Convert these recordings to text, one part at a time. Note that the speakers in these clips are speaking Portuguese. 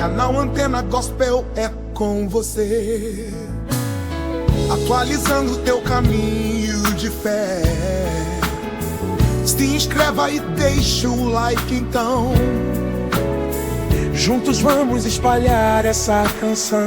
Canal Antena Gospel é com você, atualizando teu caminho de fé. Se inscreva e deixa o like então. Juntos vamos espalhar essa canção.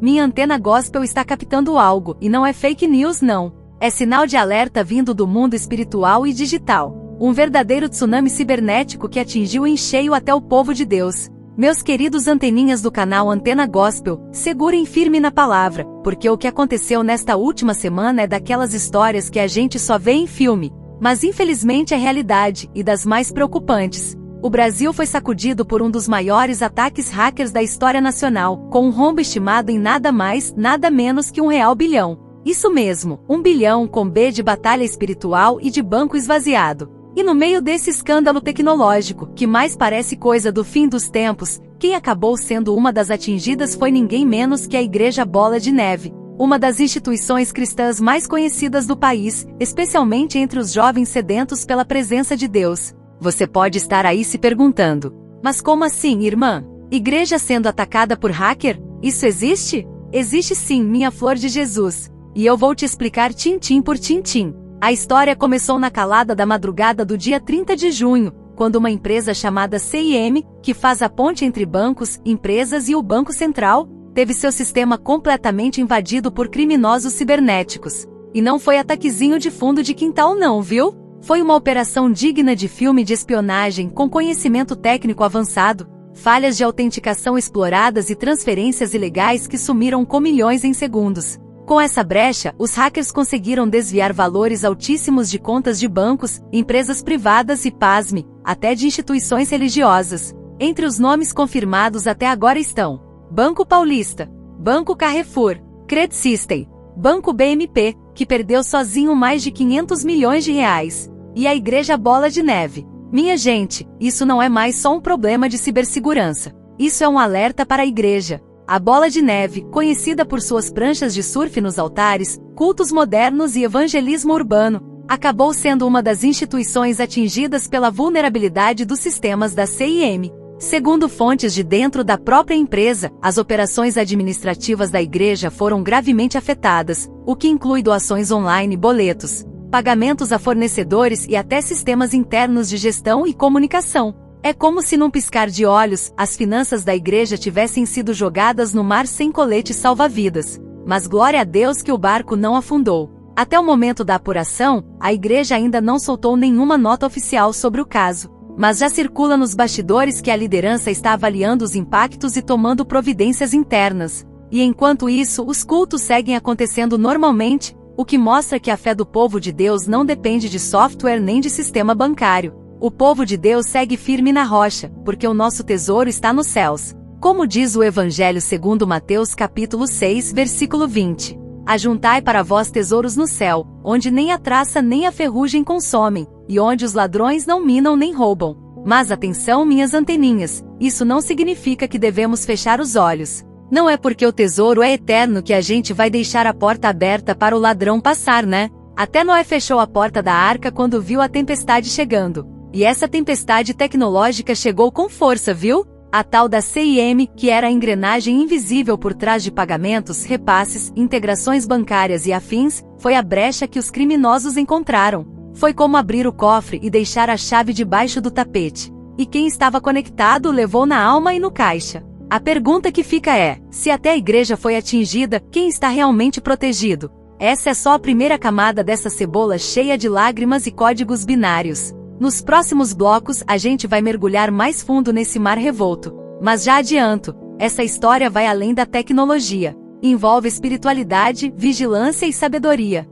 Minha Antena Gospel está captando algo, e não é fake news não. É sinal de alerta vindo do mundo espiritual e digital. Um verdadeiro tsunami cibernético que atingiu em cheio até o povo de Deus. Meus queridos anteninhas do canal Antena Gospel, segurem firme na palavra, porque o que aconteceu nesta última semana é daquelas histórias que a gente só vê em filme, mas infelizmente é realidade, e das mais preocupantes. O Brasil foi sacudido por um dos maiores ataques hackers da história nacional, com um rombo estimado em nada mais, nada menos que R$1 bilhão. Isso mesmo, 1 bilhão com B de batalha espiritual e de banco esvaziado. E no meio desse escândalo tecnológico, que mais parece coisa do fim dos tempos, quem acabou sendo uma das atingidas foi ninguém menos que a Igreja Bola de Neve, uma das instituições cristãs mais conhecidas do país, especialmente entre os jovens sedentos pela presença de Deus. Você pode estar aí se perguntando, mas como assim, irmã? Igreja sendo atacada por hacker? Isso existe? Existe sim, minha flor de Jesus. E eu vou te explicar tintim por tintim. A história começou na calada da madrugada do dia 30 de junho, quando uma empresa chamada CIM, que faz a ponte entre bancos, empresas e o Banco Central, teve seu sistema completamente invadido por criminosos cibernéticos. E não foi ataquezinho de fundo de quintal não, viu? Foi uma operação digna de filme de espionagem com conhecimento técnico avançado, falhas de autenticação exploradas e transferências ilegais que sumiram com milhões em segundos. Com essa brecha, os hackers conseguiram desviar valores altíssimos de contas de bancos, empresas privadas e, pasme, até de instituições religiosas. Entre os nomes confirmados até agora estão Banco Paulista, Banco Carrefour, Credit System, Banco BMP, que perdeu sozinho mais de R$500 milhões, e a Igreja Bola de Neve. Minha gente, isso não é mais só um problema de cibersegurança. Isso é um alerta para a igreja. A Bola de Neve, conhecida por suas pranchas de surf nos altares, cultos modernos e evangelismo urbano, acabou sendo uma das instituições atingidas pela vulnerabilidade dos sistemas da CIM. Segundo fontes de dentro da própria empresa, as operações administrativas da igreja foram gravemente afetadas, o que inclui doações online, boletos, pagamentos a fornecedores e até sistemas internos de gestão e comunicação. É como se num piscar de olhos, as finanças da igreja tivessem sido jogadas no mar sem colete salva-vidas. Mas glória a Deus que o barco não afundou. Até o momento da apuração, a igreja ainda não soltou nenhuma nota oficial sobre o caso. Mas já circula nos bastidores que a liderança está avaliando os impactos e tomando providências internas. E enquanto isso, os cultos seguem acontecendo normalmente, o que mostra que a fé do povo de Deus não depende de software nem de sistema bancário. O povo de Deus segue firme na rocha, porque o nosso tesouro está nos céus. Como diz o Evangelho segundo Mateus capítulo 6, versículo 20. Ajuntai para vós tesouros no céu, onde nem a traça nem a ferrugem consomem, e onde os ladrões não minam nem roubam. Mas atenção, minhas anteninhas, isso não significa que devemos fechar os olhos. Não é porque o tesouro é eterno que a gente vai deixar a porta aberta para o ladrão passar, né? Até Noé fechou a porta da arca quando viu a tempestade chegando. E essa tempestade tecnológica chegou com força, viu? A tal da CIM, que era a engrenagem invisível por trás de pagamentos, repasses, integrações bancárias e afins, foi a brecha que os criminosos encontraram. Foi como abrir o cofre e deixar a chave debaixo do tapete. E quem estava conectado levou na alma e no caixa. A pergunta que fica é, se até a igreja foi atingida, quem está realmente protegido? Essa é só a primeira camada dessa cebola cheia de lágrimas e códigos binários. Nos próximos blocos, a gente vai mergulhar mais fundo nesse mar revolto. Mas já adianto, essa história vai além da tecnologia. Envolve espiritualidade, vigilância e sabedoria.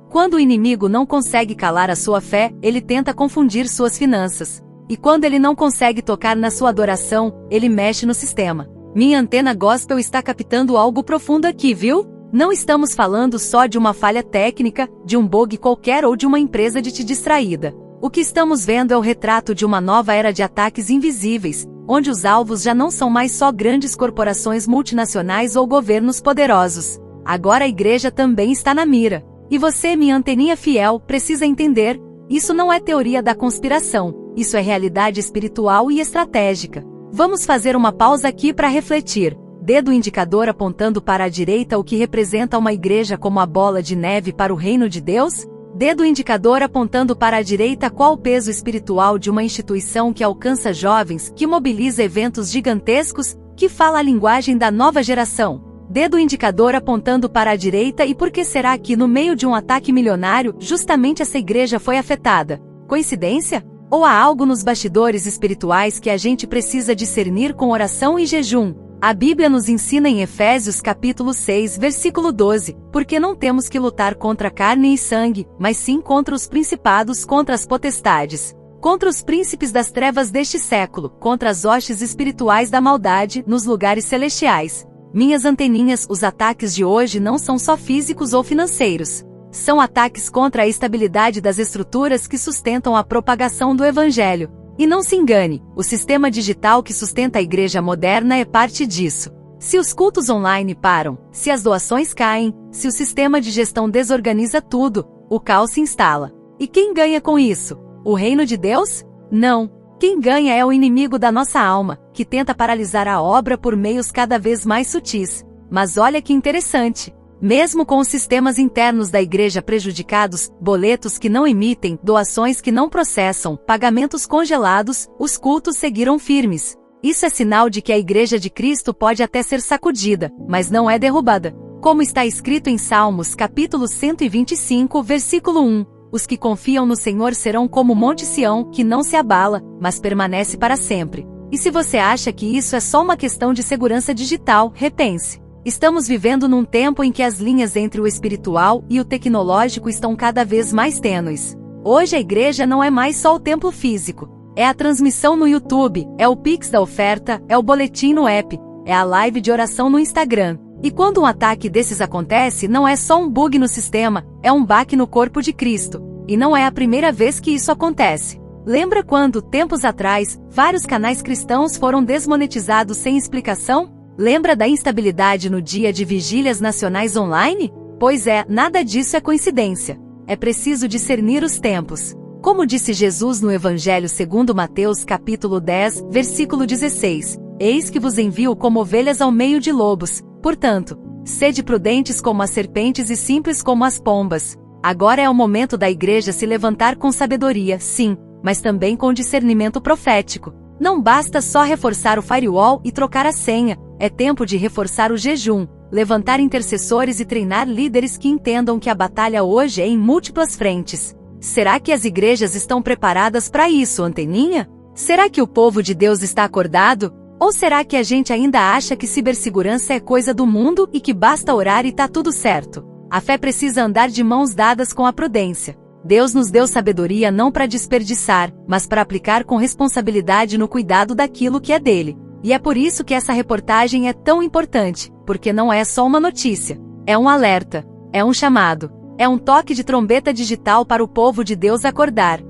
Quando o inimigo não consegue calar a sua fé, ele tenta confundir suas finanças. E quando ele não consegue tocar na sua adoração, ele mexe no sistema. Minha Antena Gospel está captando algo profundo aqui, viu? Não estamos falando só de uma falha técnica, de um bug qualquer ou de uma empresa de te distraída. O que estamos vendo é o retrato de uma nova era de ataques invisíveis, onde os alvos já não são mais só grandes corporações multinacionais ou governos poderosos. Agora a igreja também está na mira. E você, minha anteninha fiel, precisa entender, isso não é teoria da conspiração, isso é realidade espiritual e estratégica. Vamos fazer uma pausa aqui para refletir. Dedo indicador apontando para a direita, o que representa uma igreja como a bola de neve para o reino de Deus? Dedo indicador apontando para a direita, qual o peso espiritual de uma instituição que alcança jovens, que mobiliza eventos gigantescos, que fala a linguagem da nova geração? Dedo indicador apontando para a direita, e por que será que, no meio de um ataque milionário, justamente essa igreja foi afetada? Coincidência? Ou há algo nos bastidores espirituais que a gente precisa discernir com oração e jejum? A Bíblia nos ensina em Efésios capítulo 6, versículo 12, porque não temos que lutar contra carne e sangue, mas sim contra os principados, contra as potestades, contra os príncipes das trevas deste século, contra as hostes espirituais da maldade nos lugares celestiais. Minhas anteninhas, os ataques de hoje não são só físicos ou financeiros. São ataques contra a estabilidade das estruturas que sustentam a propagação do Evangelho. E não se engane, o sistema digital que sustenta a igreja moderna é parte disso. Se os cultos online param, se as doações caem, se o sistema de gestão desorganiza tudo, o caos se instala. E quem ganha com isso? O reino de Deus? Não. Quem ganha é o inimigo da nossa alma, que tenta paralisar a obra por meios cada vez mais sutis. Mas olha que interessante. Mesmo com os sistemas internos da igreja prejudicados, boletos que não emitem, doações que não processam, pagamentos congelados, os cultos seguiram firmes. Isso é sinal de que a igreja de Cristo pode até ser sacudida, mas não é derrubada. Como está escrito em Salmos capítulo 125, versículo 1, os que confiam no Senhor serão como o Monte Sião, que não se abala, mas permanece para sempre. E se você acha que isso é só uma questão de segurança digital, repense. Estamos vivendo num tempo em que as linhas entre o espiritual e o tecnológico estão cada vez mais tênues. Hoje a igreja não é mais só o templo físico. É a transmissão no YouTube, é o Pix da oferta, é o boletim no app, é a live de oração no Instagram. E quando um ataque desses acontece, não é só um bug no sistema, é um baque no corpo de Cristo. E não é a primeira vez que isso acontece. Lembra quando, tempos atrás, vários canais cristãos foram desmonetizados sem explicação? Lembra da instabilidade no dia de vigílias nacionais online? Pois é, nada disso é coincidência. É preciso discernir os tempos. Como disse Jesus no Evangelho segundo Mateus capítulo 10, versículo 16, eis que vos envio como ovelhas ao meio de lobos, portanto, sede prudentes como as serpentes e simples como as pombas. Agora é o momento da igreja se levantar com sabedoria, sim, mas também com discernimento profético. Não basta só reforçar o firewall e trocar a senha. É tempo de reforçar o jejum, levantar intercessores e treinar líderes que entendam que a batalha hoje é em múltiplas frentes. Será que as igrejas estão preparadas para isso, anteninha? Será que o povo de Deus está acordado? Ou será que a gente ainda acha que cibersegurança é coisa do mundo e que basta orar e tá tudo certo? A fé precisa andar de mãos dadas com a prudência. Deus nos deu sabedoria não para desperdiçar, mas para aplicar com responsabilidade no cuidado daquilo que é dele. E é por isso que essa reportagem é tão importante, porque não é só uma notícia. É um alerta, é um chamado, é um toque de trombeta digital para o povo de Deus acordar.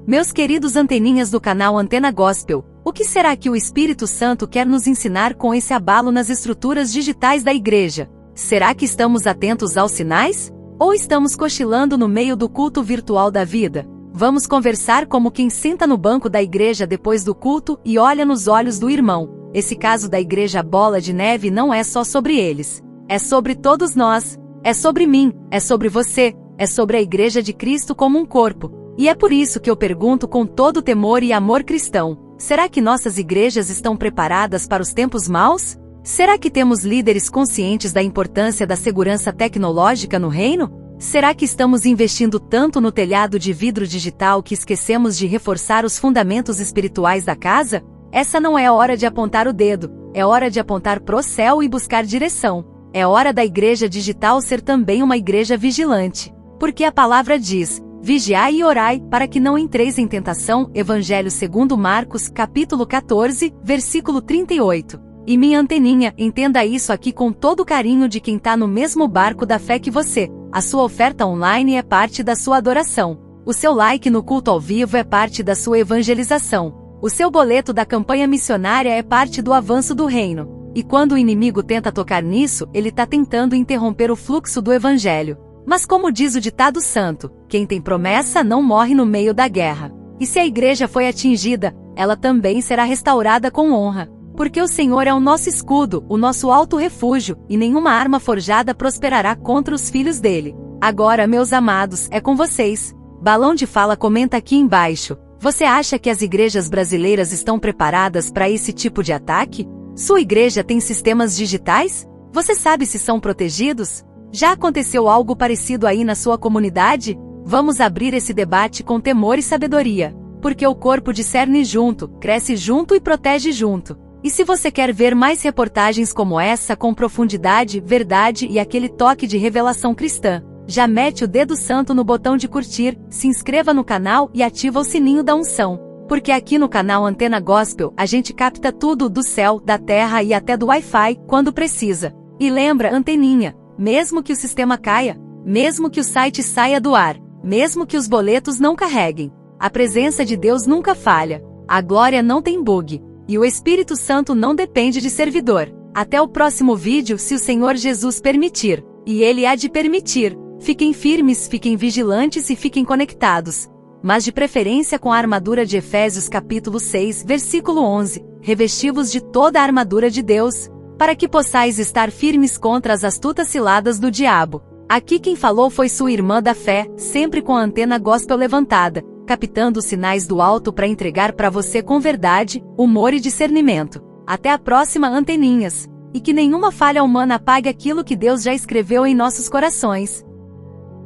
Meus queridos anteninhas do canal Antena Gospel, o que será que o Espírito Santo quer nos ensinar com esse abalo nas estruturas digitais da igreja? Será que estamos atentos aos sinais? Ou estamos cochilando no meio do culto virtual da vida? Vamos conversar como quem senta no banco da igreja depois do culto e olha nos olhos do irmão. Esse caso da igreja bola de neve não é só sobre eles. É sobre todos nós. É sobre mim, é sobre você, é sobre a igreja de Cristo como um corpo. E é por isso que eu pergunto com todo temor e amor cristão: será que nossas igrejas estão preparadas para os tempos maus? Será que temos líderes conscientes da importância da segurança tecnológica no reino? Será que estamos investindo tanto no telhado de vidro digital que esquecemos de reforçar os fundamentos espirituais da casa? Essa não é a hora de apontar o dedo, é hora de apontar pro céu e buscar direção. É hora da igreja digital ser também uma igreja vigilante. Porque a palavra diz: vigiai e orai, para que não entreis em tentação. Evangelho segundo Marcos, capítulo 14, versículo 38. E minha anteninha, entenda isso aqui com todo o carinho de quem tá no mesmo barco da fé que você. A sua oferta online é parte da sua adoração. O seu like no culto ao vivo é parte da sua evangelização. O seu boleto da campanha missionária é parte do avanço do reino. E quando o inimigo tenta tocar nisso, ele tá tentando interromper o fluxo do evangelho. Mas como diz o ditado santo, quem tem promessa não morre no meio da guerra. E se a igreja foi atingida, ela também será restaurada com honra. Porque o Senhor é o nosso escudo, o nosso alto refúgio, e nenhuma arma forjada prosperará contra os filhos dele. Agora, meus amados, é com vocês. Balão de Fala comenta aqui embaixo. Você acha que as igrejas brasileiras estão preparadas para esse tipo de ataque? Sua igreja tem sistemas digitais? Você sabe se são protegidos? Já aconteceu algo parecido aí na sua comunidade? Vamos abrir esse debate com temor e sabedoria. Porque o corpo discerne junto, cresce junto e protege junto. E se você quer ver mais reportagens como essa com profundidade, verdade e aquele toque de revelação cristã, já mete o dedo santo no botão de curtir, se inscreva no canal e ativa o sininho da unção. Porque aqui no canal Antena Gospel a gente capta tudo do céu, da terra e até do Wi-Fi, quando precisa. E lembra, anteninha, mesmo que o sistema caia, mesmo que o site saia do ar, mesmo que os boletos não carreguem, a presença de Deus nunca falha, a glória não tem bug, e o Espírito Santo não depende de servidor. Até o próximo vídeo, se o Senhor Jesus permitir, e Ele há de permitir. Fiquem firmes, fiquem vigilantes e fiquem conectados. Mas de preferência com a armadura de Efésios capítulo 6, versículo 11, revesti-vos de toda a armadura de Deus, para que possais estar firmes contra as astutas ciladas do diabo. Aqui quem falou foi sua irmã da fé, sempre com a Antena Gospel levantada, captando os sinais do alto para entregar para você com verdade, humor e discernimento. Até a próxima, anteninhas. E que nenhuma falha humana apague aquilo que Deus já escreveu em nossos corações.